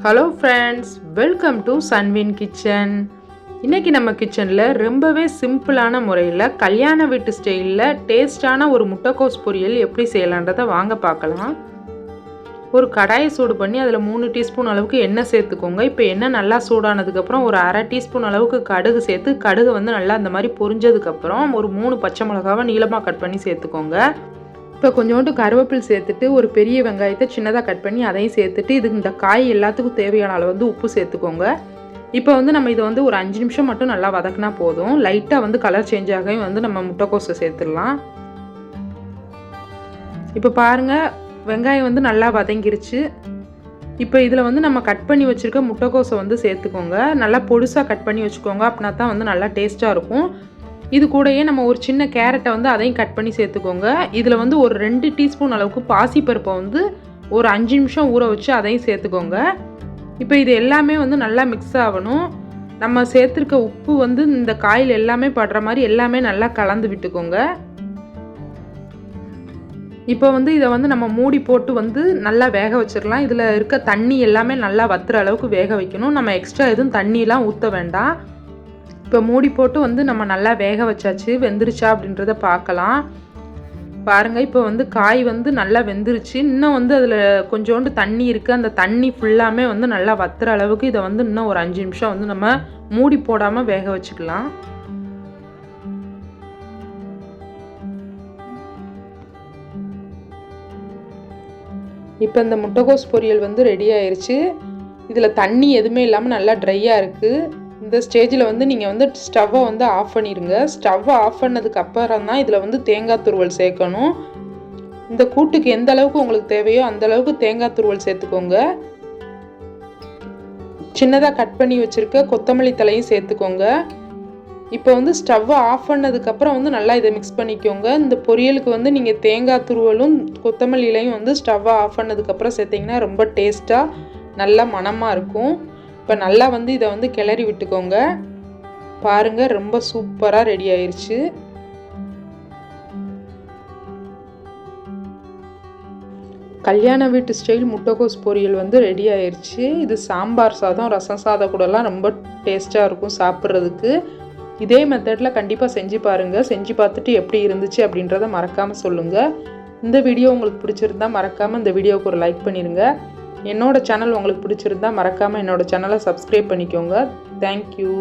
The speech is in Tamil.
Hello friends, welcome to Sanvin kitchen. இன்றைக்கி நம்ம கிச்சனில் ரொம்பவே சிம்பிளான முறையில் கல்யாண வீட்டு ஸ்டைலில் டேஸ்டான ஒரு முட்டைக்கோஸ் பொரியல் எப்படி செய்யலான்றதை வாங்க பார்க்கலாம். ஒரு கடாயை சூடு பண்ணி அதில் 3 டீஸ்பூன் அளவுக்கு எண்ணெய் சேர்த்துக்கோங்க. இப்போ எண்ணெய் நல்லா சூடானதுக்கப்புறம் ஒரு அரை டீஸ்பூன் அளவுக்கு கடுகு சேர்த்து கடுகு நல்லா அந்த மாதிரி பொரிஞ்சதுக்கப்புறம் ஒரு 3 பச்சை மிளகாவை நீளமாக கட் பண்ணி சேர்த்துக்கோங்க. இப்போ கொஞ்சோண்டு கருவேப்பிலை சேர்த்துட்டு ஒரு பெரிய வெங்காயத்தை சின்னதாக கட் பண்ணி அதையும் சேர்த்துட்டு இந்த காய் எல்லாத்துக்கும் தேவையான அளவு உப்பு சேர்த்துக்கோங்க. இப்போ நம்ம இதை ஒரு 5 நிமிஷம் மட்டும் நல்லா வதக்கினா போதும். லைட்டாக கலர் சேஞ்ச் ஆகையும் நம்ம முட்டைக்கோஸை சேர்த்துடலாம். இப்போ பாருங்கள், வெங்காயம் நல்லா வதங்கிருச்சு. இப்போ இதில் நம்ம கட் பண்ணி வச்சுருக்க முட்டைக்கோஸை சேர்த்துக்கோங்க. நல்லா பொடுசாக கட் பண்ணி வச்சுக்கோங்க, அப்படின்னா தான் நல்லா டேஸ்ட்டாக இருக்கும். இது கூடயே நம்ம ஒரு சின்ன கேரட்டை அதையும் கட் பண்ணி சேர்த்துக்கோங்க. இதில் ஒரு 2 டீஸ்பூன் அளவுக்கு பாசிப்பருப்பை ஒரு 5 நிமிஷம் ஊற வச்சு அதையும் சேர்த்துக்கோங்க. இப்போ இது எல்லாமே நல்லா மிக்ஸ் ஆகணும். நம்ம சேர்த்துருக்க உப்பு இந்த காயில் எல்லாமே படுற மாதிரி எல்லாமே நல்லா கலந்து விட்டுக்கோங்க. இப்போ இதை நம்ம மூடி போட்டு நல்லா வேக வச்சிடலாம். இதில் இருக்க தண்ணி எல்லாமே நல்லா வத்துற அளவுக்கு வேக வைக்கணும். நம்ம எக்ஸ்ட்ரா எதுவும் தண்ணியெலாம் ஊற்ற வேண்டாம். இப்போ மூடி போட்டு நம்ம நல்லா வேக வச்சாச்சு. வெந்துருச்சா அப்படின்றத பார்க்கலாம். பாருங்கள், இப்போ காய் நல்லா வெந்துருச்சு. இன்னும் அதில் கொஞ்சோண்டு தண்ணி இருக்குது. அந்த தண்ணி ஃபுல்லாமே நல்லா வத்துற அளவுக்கு இதை இன்னும் ஒரு 5 நிமிஷம் நம்ம மூடி போடாமல் வேக வச்சுக்கலாம். இப்போ இந்த முட்டைக்கோஸ் பொரியல் ரெடி ஆயிடுச்சு. இதில் தண்ணி எதுவுமே இல்லாமல் நல்லா ட்ரையாக இருக்குது. இந்த ஸ்டேஜில் நீங்கள் ஸ்டவ்வை ஆஃப் பண்ணிடுங்க. ஸ்டவ்வை ஆஃப் பண்ணதுக்கு அப்புறம் தான் இதில் தேங்காய் துருவல் சேர்க்கணும். இந்த கூட்டுக்கு எந்த அளவுக்கு உங்களுக்கு தேவையோ அந்த அளவுக்கு தேங்காய் துருவல் சேர்த்துக்கோங்க. சின்னதாக கட் பண்ணி வச்சுருக்க கொத்தமல்லி தலையும் சேர்த்துக்கோங்க. இப்போ ஸ்டவ்வை ஆஃப் பண்ணதுக்கப்புறம் நல்லா இதை மிக்ஸ் பண்ணிக்கோங்க. இந்த பொரியலுக்கு நீங்கள் தேங்காய் துருவலும் கொத்தமல்லியிலையும் ஸ்டவ்வை ஆஃப் பண்ணதுக்கப்புறம் சேர்த்திங்கன்னா ரொம்ப டேஸ்ட்டாக நல்லா மணமாக இருக்கும். இப்போ நல்லா இதை கிளறி விட்டுக்கோங்க. பாருங்கள், ரொம்ப சூப்பராக ரெடி ஆயிடுச்சு. கல்யாண வீட்டு ஸ்டைல் முட்டைக்கோஸ் பொரியல் ரெடி ஆயிடுச்சு. இது சாம்பார் சாதம், ரசம் சாதம் கூடலாம் ரொம்ப டேஸ்ட்டாக இருக்கும் சாப்பிட்றதுக்கு. இதே மெத்தடில் கண்டிப்பாக செஞ்சு பாருங்கள். செஞ்சு பார்த்துட்டு எப்படி இருந்துச்சு அப்படின்றத மறக்காமல் சொல்லுங்கள். இந்த வீடியோ உங்களுக்கு பிடிச்சிருந்தா மறக்காமல் இந்த வீடியோவுக்கு ஒரு லைக் பண்ணிடுங்க. என்னோட சேனல் உங்களுக்கு பிடிச்சிருந்தா மறக்காமல் என்னோட சேனலை சப்ஸ்கிரைப் பண்ணிக்கோங்க. தேங்க்யூ.